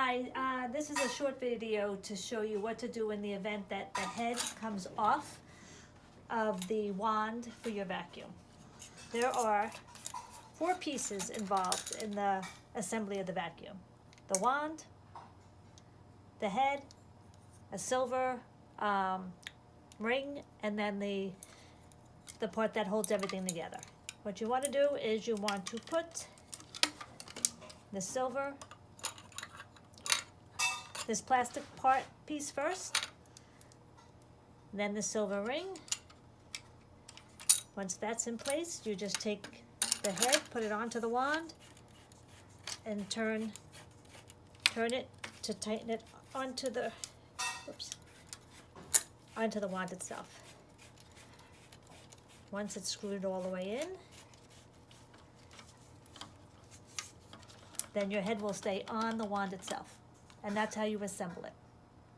Hi, this is a short video to show you what to do in the event that the head comes off of the wand for your vacuum. There are 4 pieces involved in the assembly of the vacuum. The wand, the head, a silver ring, and then the part that holds everything together. What you want to do is you want to put the silver, this plastic piece first, then the silver ring. Once that's in place, you just take the head, put it onto the wand, and turn it to tighten it onto the wand itself. Once it's screwed all the way in, then your head will stay on the wand itself. And that's how you assemble it.